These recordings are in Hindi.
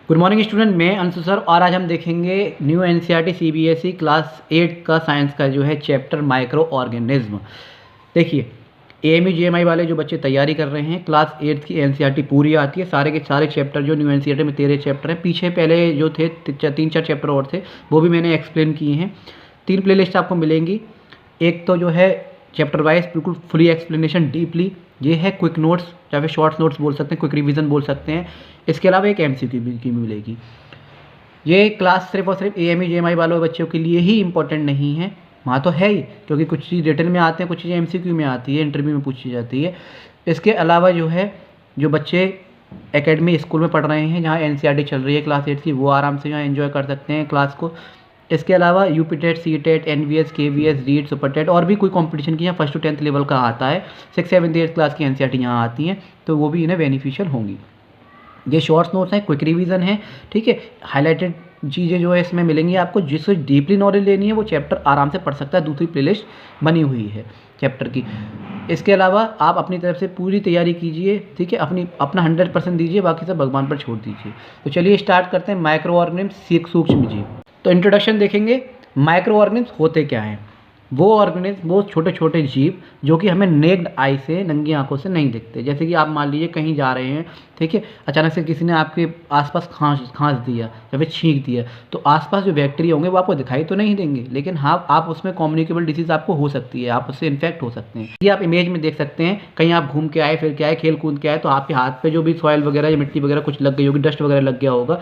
गुड मॉर्निंग स्टूडेंट, मैं अंशु सर और आज हम देखेंगे न्यू एनसीईआरटी सीबीएसई क्लास 8 का साइंस का जो है चैप्टर माइक्रो ऑर्गेनिज्म। देखिए एएमयू जेएमआई वाले जो बच्चे तैयारी कर रहे हैं, क्लास 8 की एनसीईआरटी पूरी आती है। सारे के सारे चैप्टर जो न्यू एनसीईआरटी में 13 चैप्टर हैं, पीछे पहले जो थे 3-4 चैप्टर और थे वो भी मैंने एक्सप्लेन किए हैं। 3 प्लेलिस्ट आपको मिलेंगी। एक तो जो है चैप्टर वाइज बिल्कुल फ्री एक्सप्लेनेशन डीपली, ये है क्विक नोट्स या फिर शॉर्ट्स नोट्स बोल सकते हैं, क्विक रिवीजन बोल सकते हैं। इसके अलावा एक एमसीक्यू की मिलेगी। ये क्लास सिर्फ और सिर्फ एएमयू जेएमआई वालों बच्चों के लिए ही इंपॉर्टेंट नहीं है, वहाँ तो है ही, क्योंकि कुछ चीज़ रिटन में आते हैं, कुछ चीज़ें एमसीक्यू में आती है, इंटरव्यू में पूछी जाती है। इसके अलावा जो है जो बच्चे एकेडमी स्कूल में पढ़ रहे हैं, जहाँ एनसीईआरटी चल रही है क्लास 8 की, वो आराम से यहाँ एंजॉय कर सकते हैं क्लास को। इसके अलावा UPTET, CTET, NVS, KVS, REET, super TET और भी कोई कंपटीशन की यहाँ 1 to 10th लेवल का आता है, 6th 7th 8th क्लास की एनसीईआरटी यहाँ आती हैं, तो वो भी इन्हें बेनिफिशियल होंगी। ये शॉर्ट्स नोट्स हैं, क्विक रिवीजन है, ठीक है। हाईलाइटेड चीज़ें जो है इसमें मिलेंगी आपको। जिसको डीपली नॉलेज लेनी है वो चैप्टर आराम से पढ़ सकता है, दूसरी प्लेलिस्ट बनी हुई है चैप्टर की। इसके अलावा आप अपनी तरफ से पूरी तैयारी कीजिए, ठीक है, अपना 100% दीजिए, बाकी सब भगवान पर छोड़ दीजिए। तो चलिए स्टार्ट करते हैं। माइक्रो ऑर्गेनिज्म, सूक्ष्म जीव। तो इंट्रोडक्शन देखेंगे। माइक्रो ऑर्गेनिज्म होते क्या हैं? वो ऑर्गेनिज्म, वो छोटे छोटे जीव जो कि हमें नेक्ड आई से, नंगी आंखों से नहीं दिखते। जैसे कि आप मान लीजिए कहीं जा रहे हैं, ठीक है, अचानक से किसी ने आपके आसपास खांस दिया या फिर छींक दिया, तो आसपास जो बैक्टीरिया होंगे वो आपको दिखाई तो नहीं देंगे, लेकिन हाँ आप उसमें कम्युनिकेबल डिसीज आपको हो सकती है, आप उससे इन्फेक्ट हो सकते हैं। ये आप इमेज में देख सकते हैं। कहीं आप घूम के आए, फिर के आए, खेल कूद के आए, तो आपके हाथ पे जो भी सॉइल वगैरह या मिट्टी वगैरह कुछ लग गई होगी, डस्ट वगैरह लग गया होगा,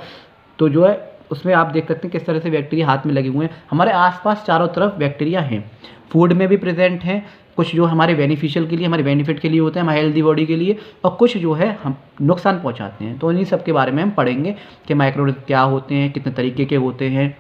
तो जो है उसमें आप देख सकते हैं किस तरह से बैक्टीरिया हाथ में लगे हुए हैं। हमारे आसपास चारों तरफ बैक्टीरिया हैं, फूड में भी प्रेजेंट हैं, कुछ जो हमारे बेनिफिशियल के लिए, हमारे बेनिफिट के लिए होते हैं, हमारी हेल्दी बॉडी के लिए, और कुछ जो है हम नुकसान पहुंचाते हैं। तो इन्हीं सब के बारे में हम पढ़ेंगे कि माइक्रो क्या होते हैं, कितने तरीके के होते हैं।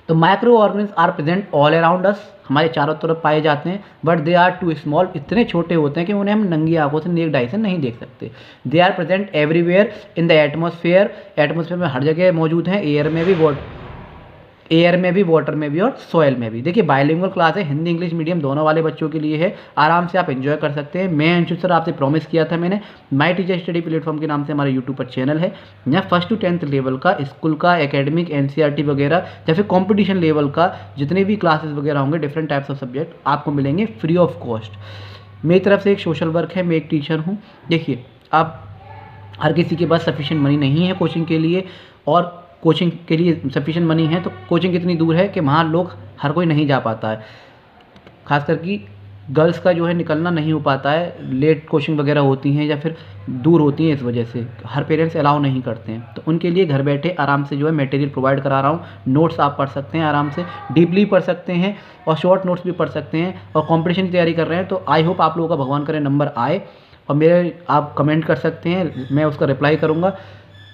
तो microorganism are present all around us, हमारे चारों तरफ पाए जाते हैं, but they are too small, इतने छोटे होते हैं कि उन्हें हम नंगी आंखों से, नेक्ड आई से नहीं देख सकते। They are present everywhere in the atmosphere, atmosphere में हर जगह मौजूद हैं, एयर में भी, वाटर में भी और सॉइल में भी। देखिए बाइलिंगुअल क्लास है, हिंदी इंग्लिश मीडियम दोनों वाले बच्चों के लिए है, आराम से आप एंजॉय कर सकते हैं। मैं अंशु सर आपसे प्रॉमिस किया था मैंने, माय टीचर स्टडी प्लेटफॉर्म के नाम से हमारे यूट्यूब पर चैनल है, यहाँ 1st to 10th लेवल का स्कूल का एकेडमिक, एनसीईआरटी वगैरह या फिर कॉम्पिटिशन लेवल का जितने भी क्लासेस वगैरह होंगे, डिफरेंट टाइप्स ऑफ सब्जेक्ट आपको मिलेंगे फ्री ऑफ कॉस्ट। मेरी तरफ से एक सोशल वर्क है, मैं एक टीचर हूँ। देखिए आप हर किसी के पास सफिशिएंट मनी नहीं है कोचिंग के लिए, और कोचिंग के लिए सफिशिएंट मनी है तो कोचिंग इतनी दूर है कि वहाँ लोग हर कोई नहीं जा पाता है, खासकर कि गर्ल्स का जो है निकलना नहीं हो पाता है, लेट कोचिंग वगैरह होती हैं या फिर दूर होती हैं, इस वजह से हर पेरेंट्स अलाउ नहीं करते हैं। तो उनके लिए घर बैठे आराम से जो है मटेरियल प्रोवाइड करा रहा हूँ। नोट्स आप पढ़ सकते हैं, आराम से डीपली पढ़ सकते हैं और शॉर्ट नोट्स भी पढ़ सकते हैं। और कॉम्पिटिशन की तैयारी कर रहे हैं तो आई होप आप लोगों का भगवान करे नंबर आए, और मेरे आप कमेंट कर सकते हैं, मैं उसका रिप्लाई करूँगा।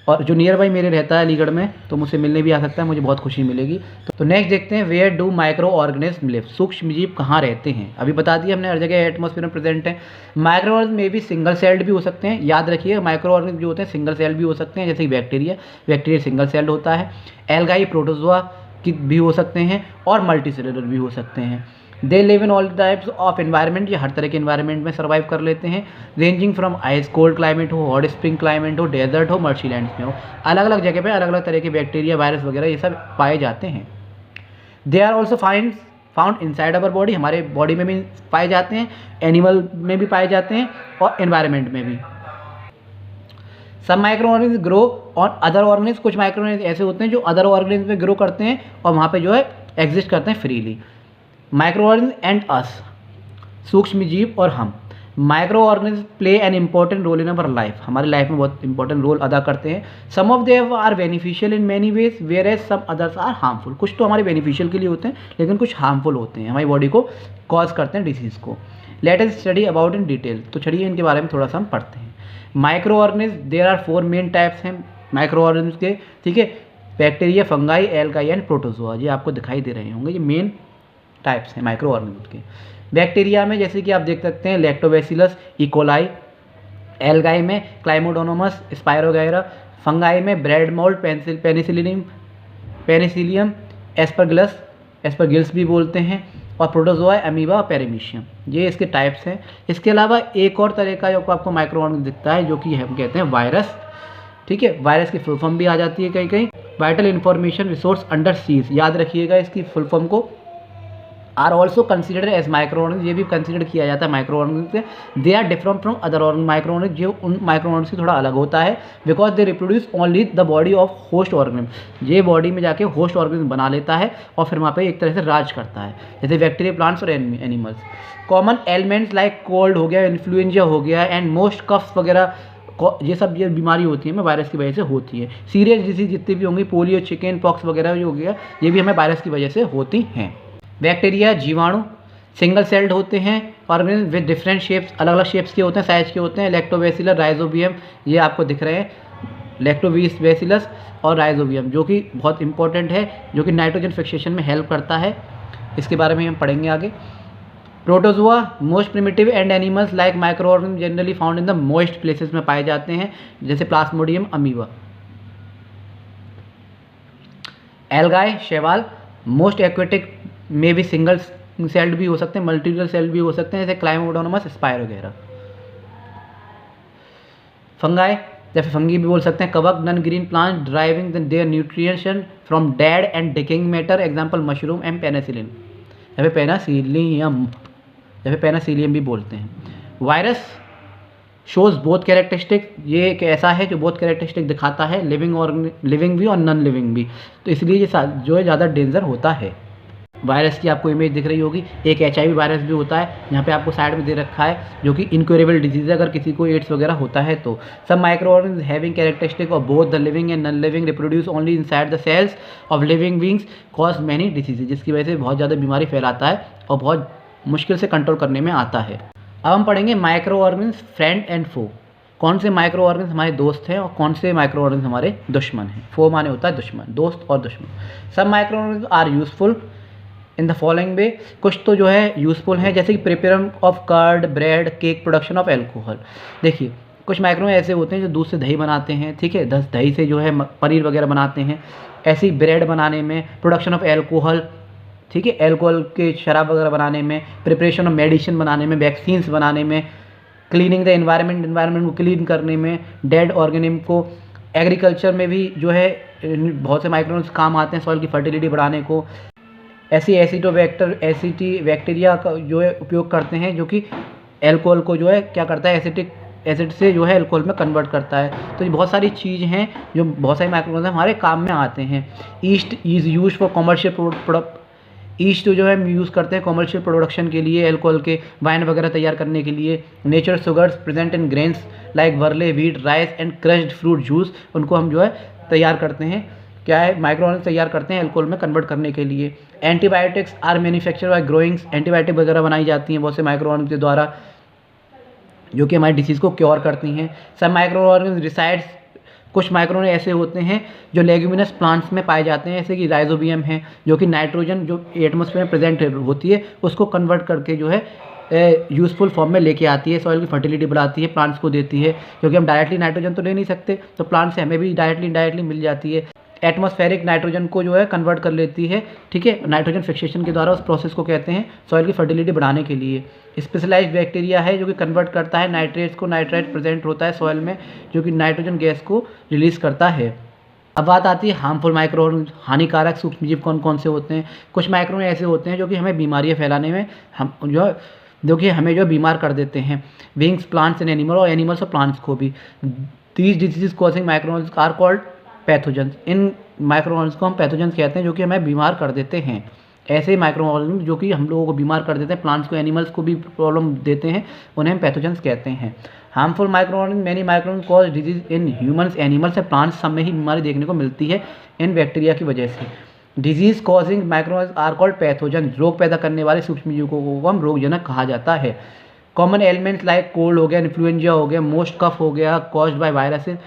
और जो नियर बाई मेरे रहता है अलीगढ़ में, तो मुझसे मिलने भी आ सकता है, मुझे बहुत खुशी मिलेगी। तो नेक्स्ट देखते हैं, where do microorganism live, सूक्ष्म जीव कहाँ रहते हैं। अभी बता दिया हमने, हर जगह एटमॉस्फेयर में प्रेजेंट है। माइक्रो ऑर्गेनिज्म में भी सिंगल सेल्ड भी हो सकते हैं, याद रखिए माइक्रो ऑर्गेनिज्म जो होते हैं सिंगल सेल्ड भी हो सकते हैं, जैसे कि बैक्टीरिया सिंगल सेल्ड होता है, एल्गाई, प्रोटोजोआ की भी हो सकते हैं, और मल्टीसेलुलर भी हो सकते हैं। They live in all types of environment, ये हर तरह के एनवायरनमेंट में सर्वाइव कर लेते हैं, ranging from ice cold climate हो, हॉट स्प्रिंग क्लाइमेट हो, डेजर्ट हो, मर्शीलैंड्स में हो, अलग अलग जगह पे अलग अलग तरह के बैक्टीरिया, वायरस वगैरह ये सब पाए जाते हैं। They are also found inside our body, हमारे बॉडी में भी पाए जाते हैं, एनिमल में भी पाए जाते हैं, और एनवायरनमेंट में भी। सब micro organism grow on other organism, कुछ माइक्रो ऑर्गेनिज्म ऐसे होते हैं जो अदर ऑर्गेनिज्म में ग्रो करते हैं और वहाँ पे जो है एग्जिस्ट करते हैं freely. Micro organism and us, सूक्ष्म जीव और हम। Micro organism play an important role in our life, हमारी लाइफ में बहुत इंपॉर्टेंट रोल अदा करते हैं। Some of them are beneficial in many ways, whereas some others are harmful, कुछ तो हमारे बेनिफिशियल के लिए होते हैं लेकिन कुछ हार्मफुल होते हैं, हमारी बॉडी को कॉज करते हैं डिसीज़ को। Let us study about in detail, तो चलिए इनके बारे में थोड़ा सा हम पढ़ते हैं। Microorganism, there are 4 main types हैं माइक्रो ऑर्गेनिज्म के, ठीक है, bacteria, fungi, algae and protozoa, ये आपको दिखाई दे रहे होंगे, ये मेन टाइप्स हैं माइक्रो ऑर्गेनिज्म के। बैक्टीरिया में जैसे कि आप देख सकते हैं लैक्टोबैसिलस, इकोलाई, एल्गाई में क्लाइमोडोनोमस, स्पायरोगैरा, फंगाई में ब्रेड मोल्ड, पेनिसिलियम, एस्परगिल्स भी बोलते हैं, और प्रोटोजोआ, अमीबा, पेरिमीशियम, ये इसके टाइप्स हैं। इसके अलावा एक और तरह का जो आपको माइक्रो ऑर्गेनिज्म दिखता है जो कि हम कहते हैं वायरस, ठीक है। वायरस की फुल फॉर्म भी आ जाती है कहीं कहीं, vital information resource under siege, याद रखिएगा इसकी फुल फॉर्म को। Are also considered as microorganism, ये भी कंसिडर किया जाता है माइक्रो ऑर्गेनिज्म से। They are different from other microorganism, जो उन माइक्रो ऑर्गेनिज्म से थोड़ा अलग होता है, because they reproduce only the body of host organism, ये बॉडी में जाके होस्ट ऑर्गेनिज्म बना लेता है और फिर वहाँ पे एक तरह से राज करता है, जैसे बैक्टीरिया, प्लांट्स और animals. Common elements like cold हो गया, इन्फ्लुएंजा हो गया एंड मोस्ट कफ्स वगैरह, ये सब ये बीमारी होती है हमें वायरस की वजह से होती है। सीरियस डिजीज जितनी भी होंगी, पोलियो, चिकन पॉक्स वगैरह जो हो गया, ये भी हमें वायरस की वजह से होती हैं। बैक्टीरिया, जीवाणु सिंगल सेल्ड होते हैं, ऑर्गेनिज्म विद डिफरेंट शेप्स, अलग अलग शेप्स के होते हैं, साइज के होते हैं। लैक्टोबैसिलस, राइजोबियम, ये आपको दिख रहे हैं, लैक्टोबैसिलस और राइजोबियम, जो कि बहुत इंपॉर्टेंट है, जो कि नाइट्रोजन फिक्सेशन में हेल्प करता है, इसके बारे में हम पढ़ेंगे आगे। Protozoa, most primitive and animals like micro organism generally found in the moist places में पाए जाते हैं, जैसे प्लाज्मोडियम, अमीबा। एल्गाई, शैवाल, मोस्ट एक्वेटिक में भी सिंगल सेल्ड भी हो सकते हैं, मल्टीपल सेल्ड भी हो सकते हैं, जैसे क्लाइमोडोनमस, स्पायर वगैरह। फंगाई, जैसे फंगी भी बोल सकते हैं। कवक, non green plant driving their nutrition from dead and decaying matter, example mushroom and penicillin, जैसे पेनासिलियम भी बोलते हैं। वायरस शोज बोथ कैरेक्टरिस्टिक, ये एक ऐसा है जो बोथ कैरेक्टरिस्टिक दिखाता है, लिविंग भी और नॉन लिविंग भी, तो इसलिए ये जो है ज़्यादा डेंजर होता है। वायरस की आपको इमेज दिख रही होगी, एक HIV वायरस भी होता है, यहाँ पे आपको साइड में दे रखा है, जो कि इनक्योरेबल डिजीज है, अगर किसी को एड्स वगैरह होता है तो। सब microorganism having characteristic of both the living and non living, reproduce only inside the cells of living beings, cause many diseases, जिसकी वजह से बहुत ज़्यादा बीमारी फैलाता है और बहुत मुश्किल से कंट्रोल करने में आता है। अब हम पढ़ेंगे माइक्रो ऑर्गेनिज्म फ्रेंड एंड फो, कौन से माइक्रो ऑर्गेनिज्म हमारे दोस्त हैं और कौन से माइक्रो ऑर्गेनिज्म हमारे दुश्मन हैं। फो माने होता है दुश्मन, दोस्त और दुश्मन। सब microorganism are useful in the following way, कुछ तो जो है यूजफुल हैं, जैसे कि prepare of curd, bread, cake, production of alcohol. देखिए कुछ माइक्रो ऐसे होते हैं जो दूध से दही बनाते हैं, ठीक है, दही से जो है पनीर वगैरह बनाते हैं, ऐसी ब्रेड बनाने में, प्रोडक्शन ऑफ एल्कोहल, ठीक है, एल्कोहल के शराब वगैरह बनाने में, प्रिपरेशन ऑफ मेडिसिन बनाने में, वैक्सीन्स बनाने में, क्लीनिंग द एनवायरनमेंट को क्लीन करने में, डेड ऑर्गेनिज्म को, एग्रीकल्चर में भी जो है बहुत से माइक्रोन्स काम आते हैं, सॉइल की फर्टिलिटी बढ़ाने को। ऐसी बैक्टीरिया का जो है उपयोग करते हैं, जो कि एल्कोहल को जो है क्या करता है, एसिड से जो है एल्कोहल में कन्वर्ट करता है। तो ये बहुत सारी चीज़ हैं जो बहुत सारे माइक्रोऑर्गेनिज्म हमारे काम में आते हैं। East is use for commercial product, east जो है हम यूज़ करते हैं कॉमर्शियल प्रोडक्शन के लिए, एल्कोहल के वाइन वगैरह तैयार करने के लिए। Natural sugars present in grains like barley, wheat, rice and crushed fruit juice, उनको हम जो है तैयार करते हैं, क्या है, माइक्रो ऑर्गेनिज्म तैयार करते हैं एल्कोहल में कन्वर्ट करने के लिए। Antibiotics are manufacture by growings, antibiotic वगैरह बनाई जाती हैं बहुत से माइक्रो ऑर्गेनिज्म के द्वारा, जो कि हमारी डिसीज़ को क्योर करती हैं। सब माइक्रो ऑर्गेनिज्म रिसाइड्स, कुछ माइक्रो ऐसे होते हैं जो लेग्यूमिनस प्लांट्स में पाए जाते हैं, जैसे कि राइजोबियम है, जो कि नाइट्रोजन जो एटमॉस्फेयर में प्रेजेंट होती है उसको कन्वर्ट करके जो है यूज़फुल फॉर्म में लेके आती है, सॉइल की फर्टिलिटी बढ़ाती है, प्लांट्स को देती है, क्योंकि हम डायरेक्टली नाइट्रोजन तो ले नहीं सकते, तो प्लांट से हमें भी डायरेक्टली इनडायरेक्टली मिल जाती है। एटमॉस्फेरिक नाइट्रोजन को जो है कन्वर्ट कर लेती है, ठीक है, नाइट्रोजन फिक्सेशन के द्वारा, उस प्रोसेस को कहते हैं सॉइल की फर्टिलिटी बढ़ाने के लिए। स्पेशलाइज्ड बैक्टीरिया है जो कि कन्वर्ट करता है नाइट्रेट्स को, नाइट्राइट प्रेजेंट होता है सॉइल में, जो कि नाइट्रोजन गैस को रिलीज़ करता है। अब बात आती है हार्मफुल माइक्रो, हानिकारक सूक्ष्मजीव कौन कौन से होते हैं। कुछ माइक्रो ऐसे होते हैं जो कि हमें बीमारियाँ फैलाने में जो कि हमें जो बीमार कर देते हैं, विंग्स, प्लांट्स एंड एनिमल, और एनिमल्स और प्लांट्स को भी। These disease causing micro are called pathogens, इन माइक्रो ऑर्गेनिज्म को हम पैथोजेंस कहते हैं, जो कि हमें बीमार कर देते हैं। ऐसे माइक्रो ऑर्गेनिज्म जो कि हम लोगों को बीमार कर देते हैं, प्लांट्स को, एनिमल्स को भी प्रॉब्लम देते हैं, उन्हें हम पैथोजेंस कहते हैं। Harmful micro organism, many micro cause disease in humans, animals and plants, सब में ही बीमारी देखने को मिलती है इन बैक्टीरिया की वजह से। Disease causing micro are called pathogen, रोग पैदा करने वाले सूक्ष्मजीवों को हम रोगजनक कहा जाता है। कॉमन एलिमेंट्स लाइक कोल्ड हो गया, इन्फ्लुएंजा हो गया, मोस्ट कफ हो गया, caused by viruses.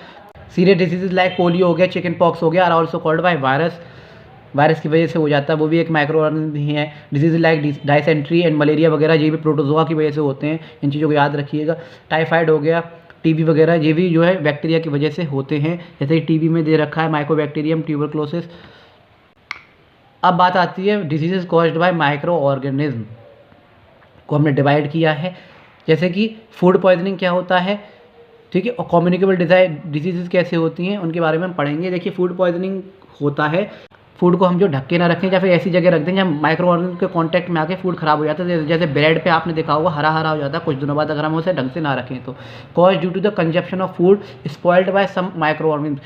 Serious diseases like polio हो गया, चिकन पॉक्स हो गया, are also called by virus की वजह से हो जाता है, वो भी एक माइक्रो ऑर्गेनिज्म ही है। Disease like dysentery and malaria वगैरह, ये भी प्रोटोजोआ की वजह से होते हैं, इन चीज़ों को याद रखिएगा। टाइफाइड हो गया, टीबी वगैरह, ये भी जो है बैक्टीरिया की वजह से होते हैं, जैसे टीबी में दे रखा है माइकोबैक्टीरियम ट्यूबरक्लोसिस। अब बात आती है diseases caused by micro organism को हमने डिवाइड किया है, जैसे कि फूड पॉइजनिंग क्या होता है, ठीक है। और कम्युनिकेबल डिजीज़ कैसे होती हैं उनके बारे में हम पढ़ेंगे। देखिए फूड पॉइजनिंग होता है, फूड को हम जो ढक के ना रखें या फिर ऐसी जगह रख दें जहाँ माइक्रो ऑर्गेनिज्म के कांटेक्ट में आके फूड खराब हो जाता है। जैसे ब्रेड पे आपने देखा होगा हरा हरा हो जाता है कुछ दिनों बाद अगर हम उसे ढंग से ना रखें तो। Cause due to the consumption of food spoiled by some microorganism,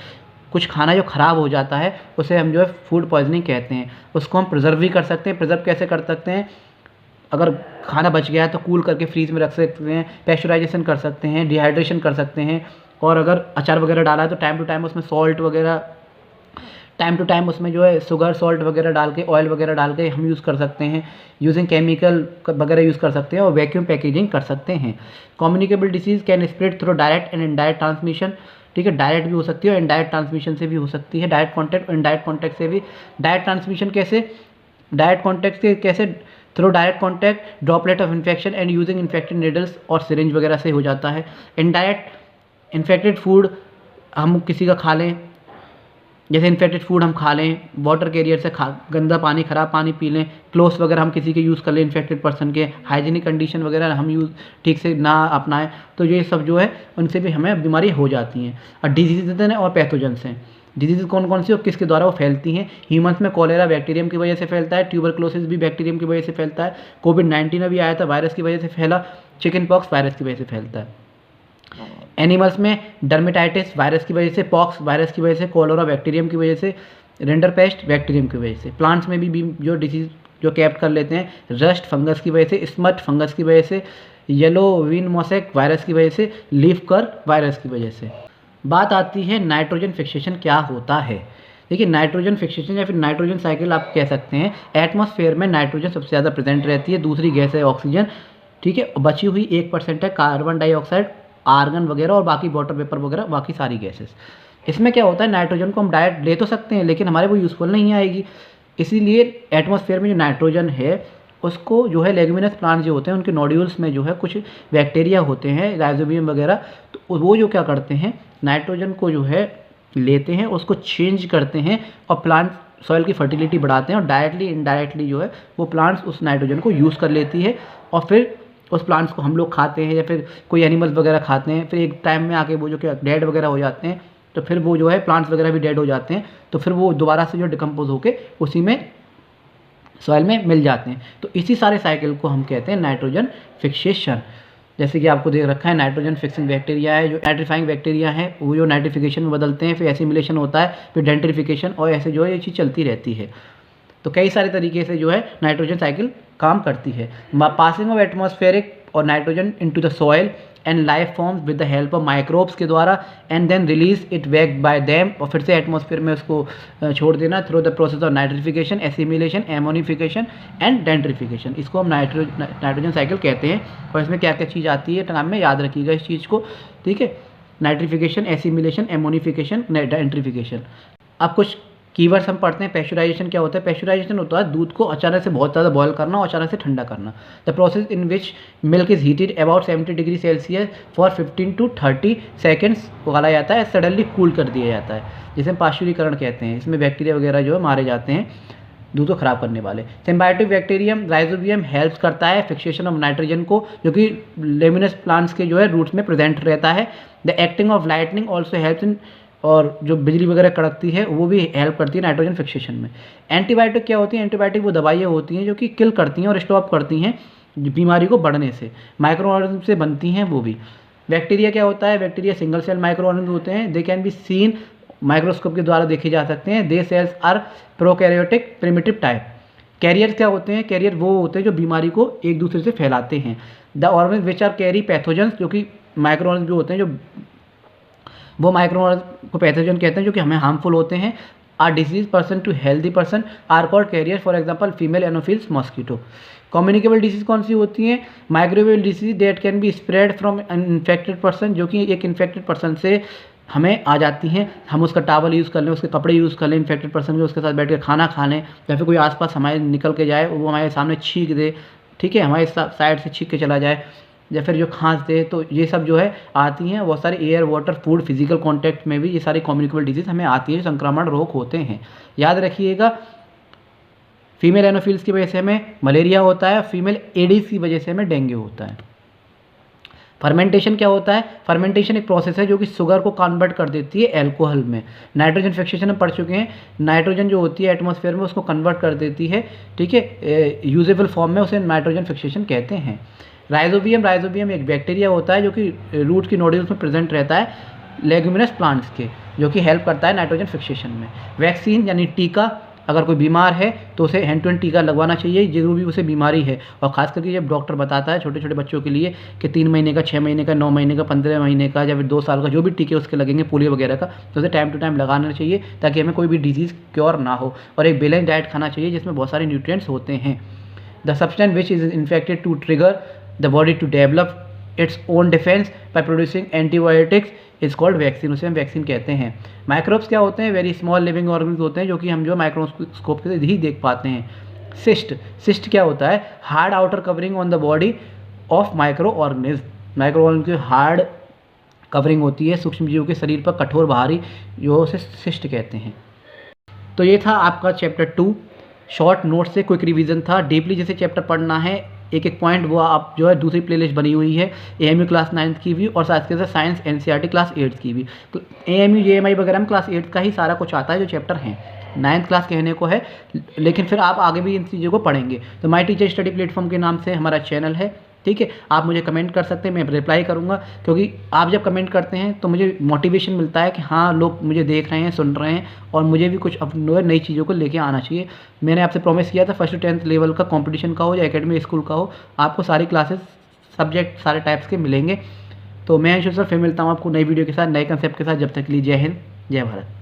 कुछ खाना जो ख़राब हो जाता है उसे हम जो है फूड पॉइजनिंग कहते हैं। उसको हम प्रिजर्व भी कर सकते हैं। प्रिजर्व कैसे कर सकते हैं, अगर खाना बच गया है तो कूल करके फ्रीज में रख सकते हैं, पेस्चराइजेशन कर सकते हैं, डिहाइड्रेशन कर सकते हैं। और अगर अचार वगैरह डाला है तो टाइम टू टाइम उसमें सॉल्ट वगैरह, टाइम टू टाइम उसमें जो है शुगर सॉल्ट वगैरह डाल के, ऑयल वगैरह डाल के हम यूज़ कर सकते हैं। यूजिंग केमिकल वगैरह यूज़ कर सकते हैं और वैक्यूम पैकेजिंग कर सकते हैं। Communicable disease can spread through direct and indirect transmission, ठीक है। डायरेक्ट भी हो सकती है और इनडायरेक्ट ट्रांसमिशन से भी हो सकती है। डायरेक्ट कॉन्टैक्ट और इनडायरेक्ट कॉन्टैक्ट से भी। डायरेक्ट ट्रांसमिशन कैसे, डायरेक्ट कॉन्टैक्ट से कैसे, through direct contact droplet of infection and using infected needles और सिरिंज वगैरह से हो जाता है। इनडायरेक्ट इन्फेक्टेड फूड हम किसी का खा लें, जैसे इन्फेक्टेड फूड हम खा लें, वाटर कैरियर से गंदा पानी ख़राब पानी पी लें, क्लोथ्स वगैरह हम किसी के यूज़ कर लें इन्फेक्टेड पर्सन के, हाइजीनिक कंडीशन वगैरह हम यूज़ ठीक से ना अपनाएं तो ये सब जो है उनसे भी हमें बीमारी हो जाती हैं। और डिजीज़ और पैथोजेंस हैं। डिजीज़ कौन कौन सी और किसके द्वारा वो फैलती हैं। ह्यूमंस में कॉलेरा बैक्टीरियम की वजह से फैलता है, ट्यूबरक्लोसिस भी बैक्टीरियम की वजह से फैलता है, कोविड-19 अभी आया था वायरस की वजह से फैला, चिकन पॉक्स वायरस की वजह से फैलता है। एनिमल्स में डर्मेटाइटिस वायरस की वजह से, पॉक्स वायरस की वजह से, कोलेरा बैक्टीरियम की वजह से, रिंडरपेस्ट बैक्टीरियम की वजह से। प्लांट्स में भी जो डिजीज़ जो कैप्ट कर लेते हैं, रस्ट फंगस की वजह से, स्मट फंगस की वजह से, येलो विन मोसेक वायरस की वजह से, लीफ कर्ल वायरस की वजह से। बात आती है नाइट्रोजन फिक्सेशन क्या होता है। देखिए नाइट्रोजन फिक्सेशन या फिर नाइट्रोजन साइकिल आप कह सकते हैं। एटमॉस्फेयर में नाइट्रोजन सबसे ज़्यादा प्रेजेंट रहती है, दूसरी गैस है ऑक्सीजन, ठीक है। बची हुई 1% है कार्बन डाइऑक्साइड, आर्गन वगैरह और बाकी वाटर वेपर वगैरह, बाकी सारी गैसेस। इसमें क्या होता है, नाइट्रोजन को हम डायरेक्ट ले तो सकते हैं लेकिन हमारे वो यूज़फुल नहीं आएगी। इसीलिए एटमॉस्फेयर में जो नाइट्रोजन है उसको जो है लेग्यूमिनस प्लांट जो होते हैं उनके नोड्यूल्स में जो है कुछ बैक्टीरिया होते हैं, राइजोबियम वगैरह, तो वो जो क्या करते हैं नाइट्रोजन को जो है लेते हैं, उसको चेंज करते हैं और प्लांट सॉइल की फर्टिलिटी बढ़ाते हैं और डायरेक्टली इनडायरेक्टली जो है वो प्लांट्स उस नाइट्रोजन को यूज़ कर लेती है और फिर उस प्लांट्स को हम लोग खाते हैं या फिर कोई एनिमल्स वगैरह खाते हैं। फिर एक टाइम में आके वो जो क्या डेड वगैरह हो जाते हैं तो फिर वो जो है प्लांट्स वगैरह भी डेड हो जाते हैं तो फिर वो दोबारा से जो डिकम्पोज होके उसी में सॉइल में मिल जाते हैं। तो इसी सारे साइकिल को हम कहते हैं नाइट्रोजन फिक्सेशन। जैसे कि आपको देख रखा है नाइट्रोजन फिक्सिंग बैक्टीरिया है, जो नाइट्रीफाइंग बैक्टीरिया है वो जो नाइट्रिफिकेशन में बदलते हैं, फिर एसिमिलेशन होता है, फिर डेंट्रिफिकेशन और ऐसे जो है ये चीज़ चलती रहती है। तो कई सारे तरीके से जो है नाइट्रोजन साइकिल काम करती है। पासिंग ऑफ एटमॉस्फेरिक और nitrogen into the soil and life forms with the help of microbes के द्वारा and then release it back by them, और फिर से एटमॉस्फेयर में उसको छोड़ देना through the process of nitrification, assimilation, ammonification and denitrification. इसको हम नाइट्रोजन साइकिल कहते हैं। और इसमें क्या क्या चीज़ आती है टर्म में याद रखिएगा इस चीज़ को, ठीक है। Nitrification, assimilation, ammonification, denitrification. अब कुछ कीवर्ड्स हम पढ़ते हैं। प्रेशराइजेशन क्या होता है, प्रेशराइजेशन होता है दूध को अचानक से बहुत ज़्यादा बॉयल करना और अचानक से ठंडा करना। The process in which milk is heated about 70 degree Celsius for 15 to 30 seconds उगाला जाता है, सडनली कूल कर दिया जाता है, जिसे हम पाश्चुरीकरण कहते हैं। इसमें बैक्टीरिया वगैरह जो है मारे जाते हैं दूध को ख़राब करने वाले। सिम्बायोटिक बैक्टीरियम राइजोबियम हेल्प करता है फिक्सेशन ऑफ नाइट्रोजन को, जो कि लेमिनस प्लांट्स के जो है रूट्स में प्रेजेंट रहता है। The acting of lightning also helps in, और जो बिजली वगैरह कड़कती है वो भी हेल्प करती है नाइट्रोजन फिक्सेशन में। एंटीबायोटिक क्या होती है, एंटीबायोटिक वो दवाइयाँ होती हैं जो कि किल करती हैं और स्टॉप करती हैं बीमारी को बढ़ने से, माइक्रो ऑर्गेनिज्म से बनती हैं वो भी। बैक्टीरिया क्या होता है, bacteria single cell micro organism होते हैं, they can be seen microscope के द्वारा देखे जा सकते हैं। They cells are prokaryotic primitive type. Carrier क्या होते हैं, कैरियर वो होते हैं जो बीमारी को एक दूसरे से फैलाते हैं। The organism which are carry pathogens, जो कि माइक्रो ऑर्गेनिज्म जो होते हैं जो वो माइक्रो ऑर्गेनिज्म को पैथोजन कहते हैं जो कि हमें हार्मफुल होते हैं। Are disease person to healthy person are called carrier, for example female anopheles mosquito. Communicable disease कौन सी होती हैं, microbial disease that can be spread from an infected person, जो कि एक इन्फेक्टेड पर्सन से हमें आ जाती हैं। हम उसका टावल यूज़ कर लें, उसके कपड़े यूज़ कर लें इन्फेक्टेड पर्सन के, उसके साथ बैठ कर खाना खा लें, या फिर कोई आसपास हमारे निकल के जाए वो हमारे सामने छींक दे, ठीक है, हमारे साइड से छींक के चला जाए, या फिर जो खांस दे, तो ये सब जो है आती हैं। बहुत सारे air water food physical contact में भी ये सारी कम्युनिकेबल डिजीज हमें आती है, संक्रमण रोग होते हैं। याद रखिएगा फीमेल एनोफिल्स की वजह से हमें मलेरिया होता है, फीमेल एडीज की वजह से हमें डेंगू होता है। फर्मेंटेशन क्या होता है? फर्मेंटेशन एक प्रोसेस है जो कि शुगर को कन्वर्ट कर देती है अल्कोहल में। नाइट्रोजन फिक्सेशन में पढ़ चुके हैं, नाइट्रोजन जो होती है एटमॉस्फेयर में उसको कन्वर्ट कर देती है, ठीक है, यूजेबल फॉर्म में, उसे नाइट्रोजन फिक्सेशन कहते हैं। राइजोबियम एक बैक्टीरिया होता है जो कि रूट की नोड्यूल्स में प्रेजेंट रहता है लेग्यूमिनस प्लांट्स के, जो कि हेल्प करता है नाइट्रोजन फिक्सेशन में। वैक्सीन यानी टीका, अगर कोई बीमार है तो उसे हैंड टू हैंड टीका लगवाना चाहिए जो भी उसे बीमारी है, और ख़ास करके जब डॉक्टर बताता है छोटे छोटे बच्चों के लिए कि 3 महीने का, 6 महीने का, 9 महीने का, 15 महीने का या फिर 2 साल का जो भी टीके उसके लगेंगे पोलियो वगैरह का, तो उसे टाइम टू टाइम लगाना चाहिए ताकि हमें कोई भी डिजीज़ क्योर ना हो। और एक बैलेंस डाइट खाना चाहिए जिसमें बहुत सारे न्यूट्रिएंट्स होते हैं। The substance which is infected to trigger the body to develop its own defence by producing antibiotics is called vaccine, उसे हम वैक्सीन कहते हैं। माइक्रोब्स क्या होते हैं? वेरी स्मॉल लिविंग ऑर्गेनिज्म होते हैं जो कि हम जो माइक्रोस्कोप से ही देख पाते हैं। सिस्ट क्या होता है? Hard outer covering on the body of micro organism. Micro organism की हार्ड कवरिंग होती है सूक्ष्म जीवों के शरीर पर, कठोर बाहरी, जो उसे सिस्ट कहते हैं। तो ये था आपका चैप्टर 2, शॉर्ट नोट से क्विक रिवीजन था। डीपली जैसे चैप्टर पढ़ना है एक एक पॉइंट, वो आप जो है दूसरी प्लेलिस्ट बनी हुई है AMU क्लास 9th की भी और साथ के साथ साइंस NCERT क्लास 8th की भी। तो AMU JMI वगैरह में क्लास 8th का ही सारा कुछ आता है जो चैप्टर हैं, 9th क्लास कहने को है, लेकिन फिर आप आगे भी इन चीज़ों को पढ़ेंगे। तो माई टीचर स्टडी प्लेटफॉर्म के नाम से हमारा चैनल है, ठीक है। आप मुझे कमेंट कर सकते हैं, मैं रिप्लाई करूँगा, क्योंकि आप जब कमेंट करते हैं तो मुझे मोटिवेशन मिलता है कि हाँ लोग मुझे देख रहे हैं, सुन रहे हैं, और मुझे भी कुछ अपने नई चीज़ों को लेके आना चाहिए। मैंने आपसे प्रॉमिस किया था 1st to 10th लेवल का कंपटीशन का हो या एकेडमी स्कूल का हो, आपको सारी क्लासेस, सब्जेक्ट सारे टाइप्स के मिलेंगे। तो मैं अंशु सर फिर मिलता हूँ आपको नई वीडियो के साथ, नए कंसेप्ट के साथ। जब तक के लिए जय हिंद, जय भारत।